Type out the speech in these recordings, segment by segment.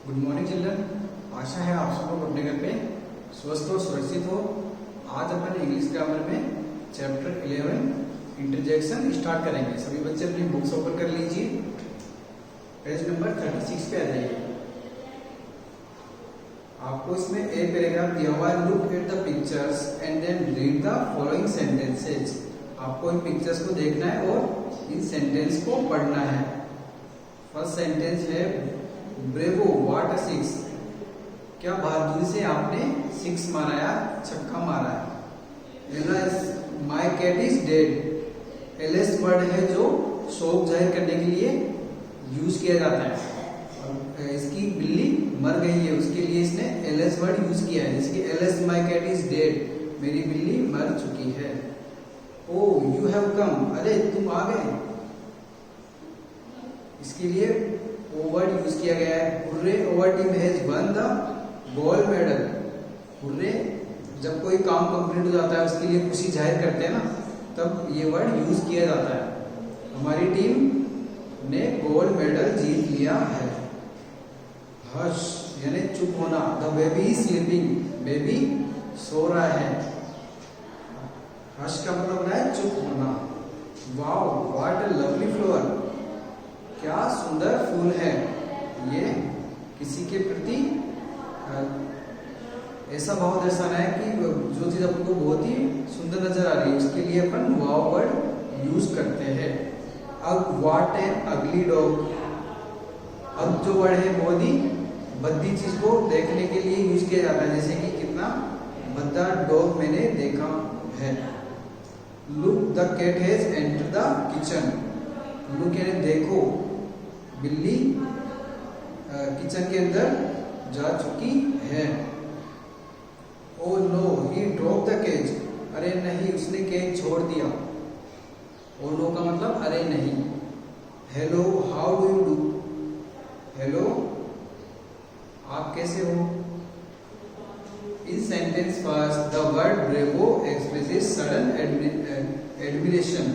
Good morning children. आशा है आप सब लोग अपने घर पे स्वस्थ और सुरक्षित हो। आज अपन इंग्लिश ग्रामर में चैप्टर 11 इंटरजेक्शन स्टार्ट करेंगे। सभी बच्चे अपनी बुक्स ओपन कर लीजिए, पेज नंबर 36 पे आ जाइए। आपको इसमें ए पैराग्राफ दिया हुआ है, look at the pictures and then read the following sentences. आपको इन पिक्चर्स को देखना है और इन सेंटेंस को पढ़ना है। फर्स्ट सेंटेंस है ब्रेवो व्हाट अ सिक्स। क्या बहादुरी से आपने सिक्स मारा या छक्का मारा है। Alas my cat is dead. Alas word है जो शोक जाहिर करने के लिए यूज किया जाता है। और इसकी बिल्ली मर गई है, उसके लिए इसने एलएस वर्ड यूज किया है। जैसे कि alas my cat is dead, मेरी बिल्ली मर चुकी है। ओ यू हैव कम, अरे तुम आ गए, इसके लिए ओ वर्ड यूज किया गया है। Hurray our team has won the gold medal. Hurray जब कोई काम कंप्लीट हो जाता है उसके लिए खुशी जाहिर करते हैं ना, तब ये वर्ड यूज किया जाता है। हमारी टीम ने गोल्ड मेडल जीत लिया है। हश यानी चुप होना। The baby is sleeping, baby सो रहा है। हश का मतलब है चुप होना। Wow what a lovely flower, क्या सुंदर फूल है। ये किसी के प्रति ऐसा भाव दर्शाना है कि जो चीज आपको बहुत ही सुंदर नजर आ रही है, उसके लिए अपन वाव वर्ड यूज करते हैं। अब व्हाट एन अगली डॉग। अब जो वर्ड है बहुत ही भद्दी चीज को देखने के लिए यूज किया जाता है, जैसे कि कितना भद्दा डॉग मैंने देखा है। Look the cat has enter the kitchen. Look यानी देखो, बिल्ली किचन के अंदर जा चुकी है। Oh no he drop the cage. अरे नहीं, उसने केज छोड़ दिया। ओ नो का मतलब अरे नहीं। Hello how do you do. Hello आप कैसे हो। In sentence first the word bravo expresses sudden admiration.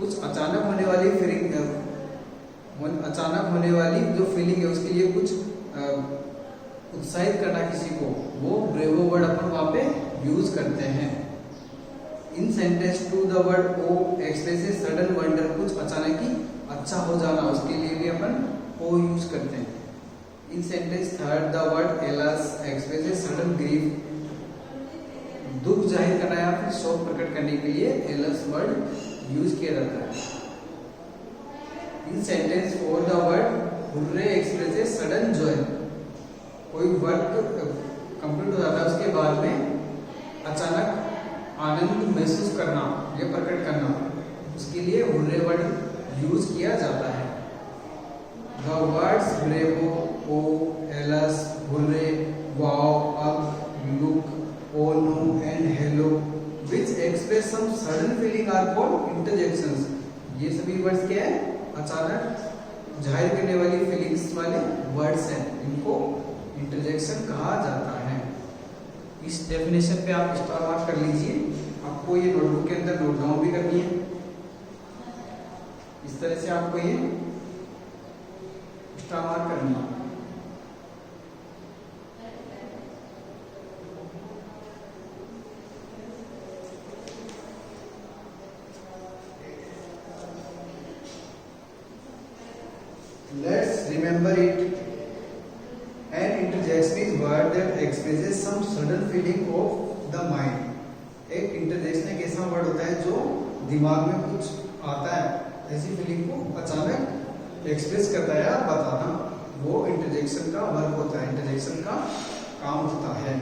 कुछ अचानक होने वाली फीलिंग, अचानक होने वाली जो फीलिंग है उसके लिए कुछ उत्साहित करना किसी को, वो ब्रेवो वर्ड अपन वहां पे यूज करते हैं। In sentence two the word oh expresses sudden wonder. कुछ अचानक ही अच्छा हो जाना, उसके लिए भी अपन ओ यूज करते हैं। In sentence third the word alas expresses sudden grief. दुख जाहिर करना या फिर शोक प्रकट करने के लिए एलस वर्ड यूज किया जाता है। In sentence four the word hurrah expresses sudden joy. कोई वर्क कंप्लीट हो जाता है उसके बाद में अचानक आनंद महसूस करना या प्रकट करना, उसके लिए हुर्रे वर्ड यूज किया जाता है। The words bravo, oh, alas, hurrah, wow, अब, look, oh no and hello which express some sudden feeling are called interjections. ये सभी वर्ड्स क्या है, अचानक जाहिर करने वाली फीलिंग्स वाले वर्ड्स हैं, इनको इंटरजेक्शन कहा जाता है। इस डेफिनेशन पे आप स्टार मार्क कर लीजिए। आपको ये नोटबुक के अंदर नोट डाउन भी करनी है। इस तरह से आपको ये स्टार मार्क करनी है। Let's remember it. An interjection is word that expresses some sudden feeling of the mind. एक इंटरजेक्शन एक ऐसा वर्ड होता है जो दिमाग में कुछ आता है, ऐसी फीलिंग को अचानक एक्सप्रेस करता है या बताना, वो इंटरजेक्शन का वर्क होता है, इंटरजेक्शन का काम होता है।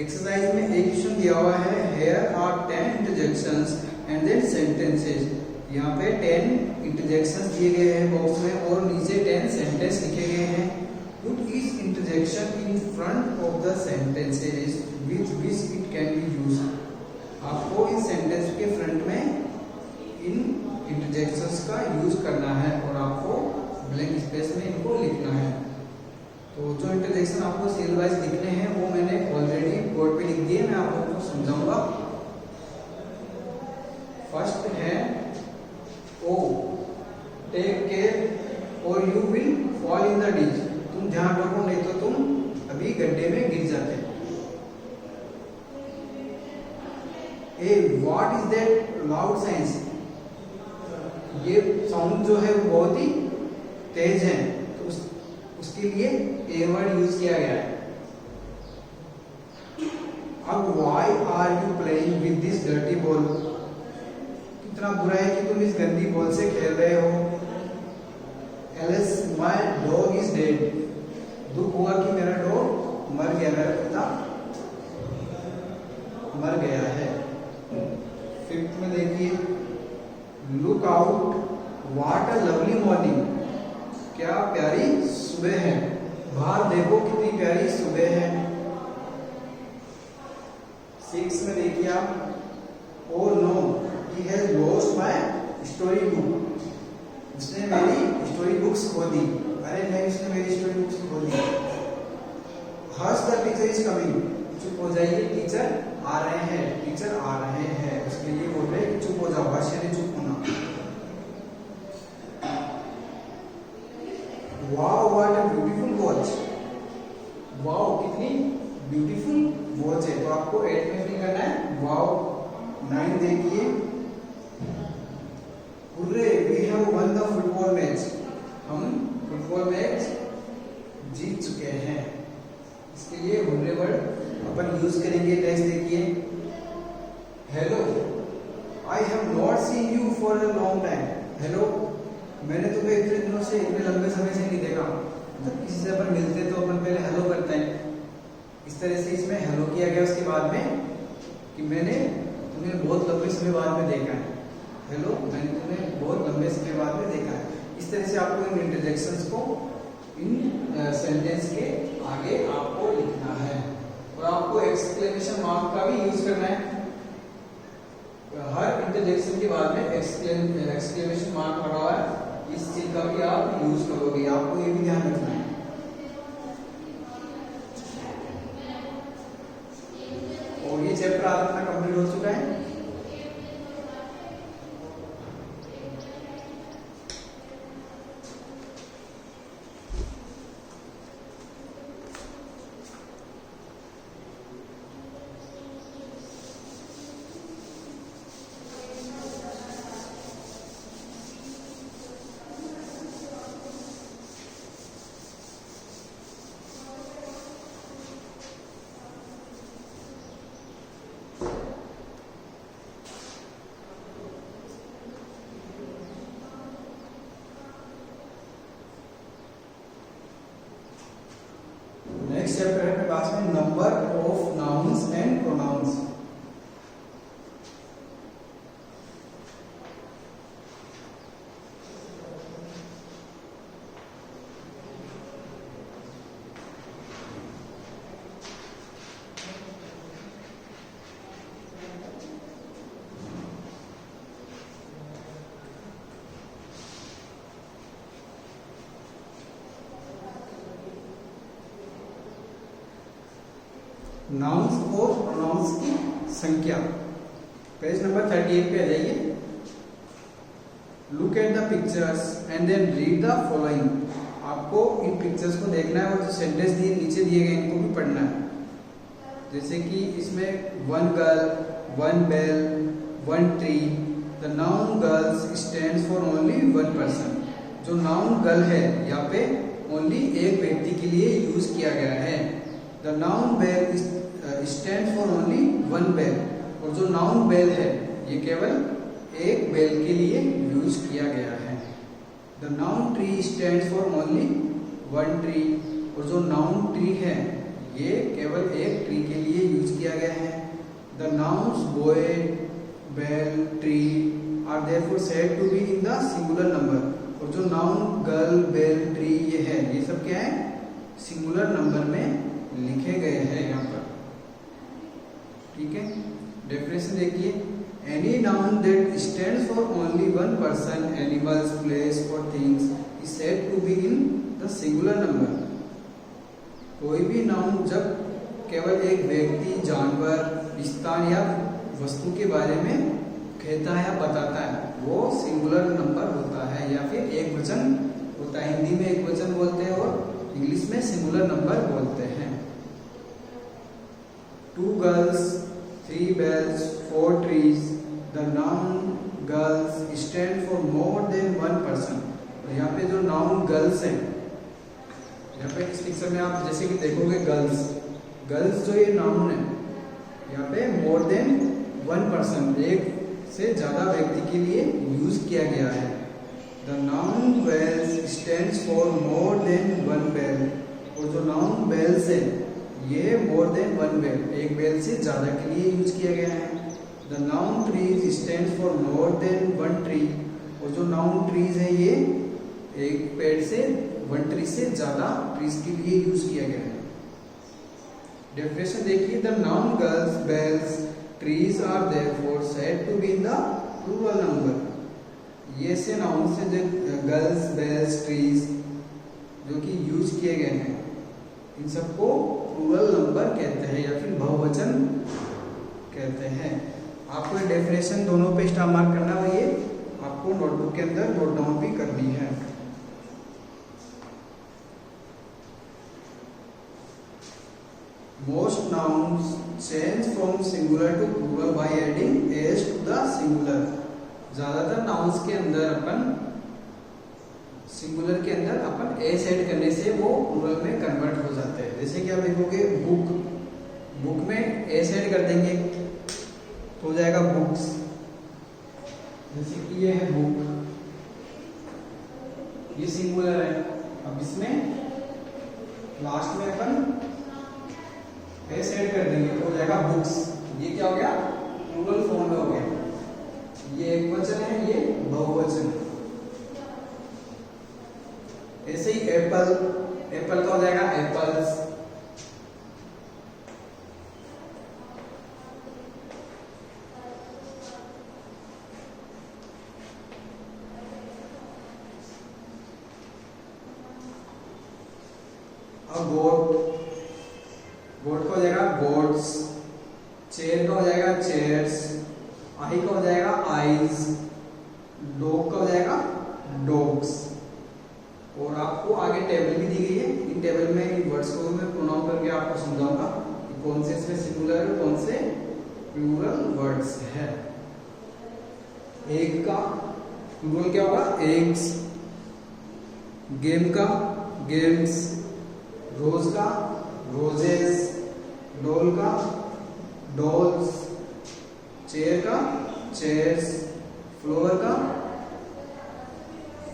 एक्सरसाइज में एक क्वेश्चन दिया हुआ है, here are 10 interjections and then sentences। यहाँ पे 10 इंटरजेक्शंस दिए गए हैं बॉक्स में और नीचे 10 सेंटेंस लिखे गए हैं। Put each interjection in front of the sentences with which it can be used. आपको इस सेंटेंस के फ्रंट में इन इंटरजेक्शंस का यूज करना है और आपको ब्लैंक स्पेस में इनको लिखना है। तो जो इंटरजेक्शन आपको सीरियल वाइज लिखने हैं वो मैंने ऑलरेडी बोर्ड पे लिख दिए, मैं आप लोगों को समझाऊंगा। फर्स्ट है ओ, टेक केयर और you will fall in the ditch, तुम ध्यान रखो नहीं तो तुम अभी गड्ढे में गिर जाते। A what is that loud science, ये साउंड जो है वो बहुत ही तेज है, तो उसके लिए ए वर्ड यूज किया गया है। अब why are you playing with this dirty ball, कितना बुरा है कि तुम इस गंदी बॉल से खेल रहे हो। Alas my dog is dead, दुख हुआ कि मेरा डॉग मर गया, मेरा कुत्ता मर गया है। फिफ्थ में देखिए, look out what a lovely morning, क्या प्यारी सुबह है, बाहर देखो कितनी प्यारी सुबह है। सिक्स में देखिए आप, oh no he has lost my story book, उसने मेरी स्टोरी बुक्स खो दी, अरे नहीं उसने मेरी स्टोरी बुक्स खो दी। हर्ष द टीचर इज कमिंग, चुप हो जाइए टीचर आ रहे हैं, टीचर आ रहे हैं, उसके लिए बोल रहे हैं चुप हो जाओ, हर्ष यानी चुप होना। Wow what a beautiful watch, wow कितनी ब्यूटीफुल वॉच है, तो आपको 8 में भी करना है वाओ। 9 देखिए, hurray we have won the football match, हम फुटबॉल मैच जीत चुके हैं, इसके लिए हुर्रे वर्ड अपन यूज करेंगे। नेक्स्ट देखिए, hello I have not seen you for a long time, hello मैंने तुम्हें इतने दिनों से, इतने लंबे समय से नहीं देखा। जब किसी से अपन मिलते तो अपन पहले हेलो करते हैं, इस तरह से इसमें हेलो किया गया उसके बाद में कि मैंने तुम्हें बहुत लंबे समय बाद में देखा है, हेलो मैंने तुम्हें बहुत लंबे समय बाद में देखा है। इस तरह से आपको इन इंटरजेक्शंस को इन सेंटेंस के आगे आपको लिखना है, और आपको एक्सक्लेमेशन मार्क का भी यूज करना है। हर इंटरजेक्शन के बाद में एक्सक्लेमेशन मार्क लगा हुआ है, इस चीज का भी आप यूज करोगे, आपको ये भी ध्यान रखना है। और ये चैप्टर आज अपना कंप्लीट हो चुका है। नेक्स्ट चैप्टर है अपने पास में number of nouns and pronouns. Nouns और प्रोनाउंस की संख्या, पेज नंबर 38 पे आ जाइए। Look at the pictures and then read the following, आपको इन पिक्चर्स को देखना है और जो सेंटेंस दिए नीचे दिए गए इनको भी पढ़ना है। जैसे कि इसमें one girl, one bell, one tree, the noun girls stands for only one person, जो नाउन गर्ल है यहाँ पे ओनली एक व्यक्ति के लिए यूज किया गया है। The noun bell stand for only one bell, और जो नाउन बेल है ये केवल एक बेल के लिए यूज किया गया है। The noun tree stand for only one tree, और जो नाउन ट्री है ये केवल एक ट्री के लिए यूज किया गया है। The nouns boy, bell, tree are therefore said to be in the singular number, और जो नाउन गर्ल, बेल, ट्री ये है ये सब क्या है, सिंगुलर नंबर में लिखे गए हैं यहाँ पर। ठीक है, डेफिनेशन देखिए, any noun that stands for only one person, animals, place और things is said to be in the singular number. कोई भी नाउन जब केवल एक व्यक्ति, जानवर, स्थान या वस्तु के बारे में कहता है या बताता है वो सिंगुलर नंबर होता है या फिर एक वचन होता है। हिंदी में एक वचन बोलते हैं और इंग्लिश में सिंगुलर नंबर बोलते हैं। 2 girls, 3 bells, 4 trees. The noun girls stand for more than one person. तो यहाँ पे जो नाउन गर्ल्स है, यहाँ पे इस पिक्चर में आप जैसे कि देखोगे गर्ल्स, गर्ल्स जो ये नाउन है, यहाँ पे मोर देन वन पर्सन, एक से ज्यादा व्यक्ति के लिए यूज किया गया है। The noun bells stands for more than one bell. और जो नाउन बेल्स है ये मोर देन वन बेल, एक बेल से ज्यादा के लिए यूज किया गया है। The noun trees stands for more than one tree. और जो नाउन ट्रीज है ये एक पेड़ से, वन ट्री से ज्यादा ट्रीज के लिए यूज किया गया है। डेफिनेशन देखिए, the noun girls, bells, trees are therefore said to be in the plural number. ये से नाउन से जो गर्ल्स, बेल्स, ट्रीज जो कि यूज किए गए हैं, इन सबको प्लूरल नंबर कहते हैं या फिर बहुवचन कहते हैं। आपको डेफिनेशन दोनों पे स्टार मार्क करना है, ये आपको नोटबुक के अंदर नोट डाउन भी करनी है। Most nouns change from singular to plural by adding s to the singular। ज्यादातर नाउन्स के अंदर अपन सिंगुलर के अंदर अपन एस ऐड करने से वो प्लूरल में कन्वर्ट हो जाते हैं। जैसे कि आप देखोगे बुक, बुक में एस ऐड कर देंगे तो हो जाएगा बुक्स। जैसे कि ये है बुक, ये सिंगुलर है, अब इसमें लास्ट में अपन एस ऐड कर देंगे तो हो जाएगा बुक्स। ये क्या हो गया, प्लूरल फॉर्म में हो गया। ये एक वचन है, ये बहुवचन। ऐसे ही एप्पल, एप्पल का हो जाएगा एप्पल्स। अब गोट, गोट का हो जाएगा गोट्स। चेयर का हो जाएगा चेयर्स। आई का हो जाएगा आईज। डॉग का हो जाएगा डॉग्स। और आपको आगे टेबल भी दी गई है, इन टेबल में इन वर्ड्स को मैं प्रोनाउन करके आपको समझाऊंगा कि कौन से इसमें सिंगुलर और कौन से प्लूरल वर्ड्स है। एग का प्लूरल क्या होगा, एग्स। गेम का गेम्स। रोज का रोजेस। डॉल का डॉल्स। चेयर का चेयर्स। फ्लोवर का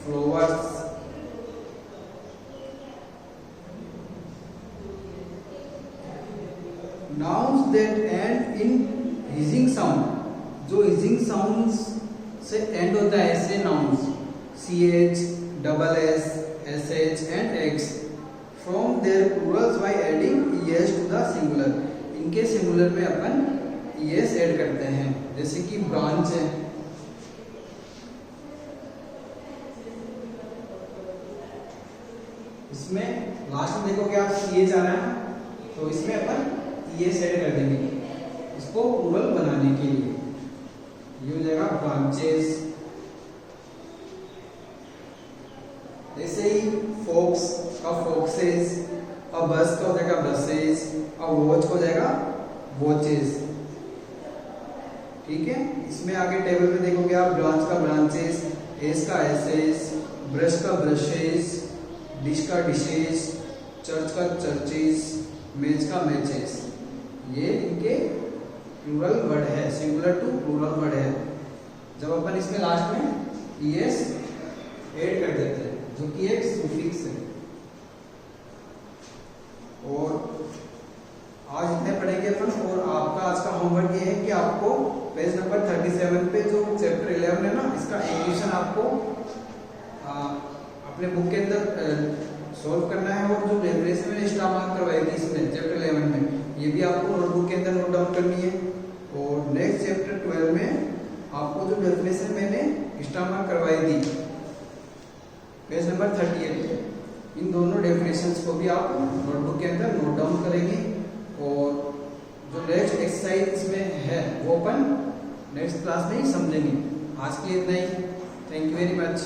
flowers. Nouns that end in hissing sound, जो hissing sounds से end होता है ऐसे nouns, ch, double s, sh and x, from their plurals by adding es to the singular। इनके singular में अपन es add करते हैं। जैसे कि ब्रांच है, इसमें लास्ट में देखोगे आप ch आ रहा है तो इसमें अपन ये सेट कर देंगे इसको प्लूरल बनाने के लिए। ये हो जाएगा ब्रांचेस। ऐसे ही फोक्स का फोक्सेस, और बस का हो जाएगा बसेस, और वॉच को जाएगा वॉचेस। ठीक है, इसमें आगे टेबल में देखोगे आप ब्रांच का ब्रांचेस, एस का एसेस, ब्रश का ब्रशेस, डिश का डिशेस, चर्च का चर्चेस, मेज का मैचेस। ये इनके प्लूरल वर्ड है, सिंगुलर टू प्लूरल वर्ड है। जब अपन इसमें लास्ट में es ऐड कर देते हैं जो कि एक सुफिक्स है। और आज इतने पढ़ेंगे अपन। और आपका आज का होमवर्क ये है कि आपको पेज नंबर 37 पे जो चैप्टर 11 है ना, इसका एक क्वेश्चन आपको अपने बुक के अंदर सॉल्व करना है। और जो डेफिनेशन मैंने स्टार मार्क करवाई थी इसमें चैप्टर 11 में, ये भी आपको नोटबुक के अंदर नोट डाउन करनी है। और नेक्स्ट चैप्टर 12 में आपको जो डेफिनेशन मैंने स्टार मार्क करवाई थी पेज नंबर 38 पे, इन दोनों डेफिनेशंस को भी आप नोटबुक के अंदर नोट डाउन करेंगे। और जो नेक्स्ट एक्सरसाइज इसमें है वो अपन नेक्स्ट क्लास में ही समझेंगे। आज के लिए इतना ही। Thank you very much.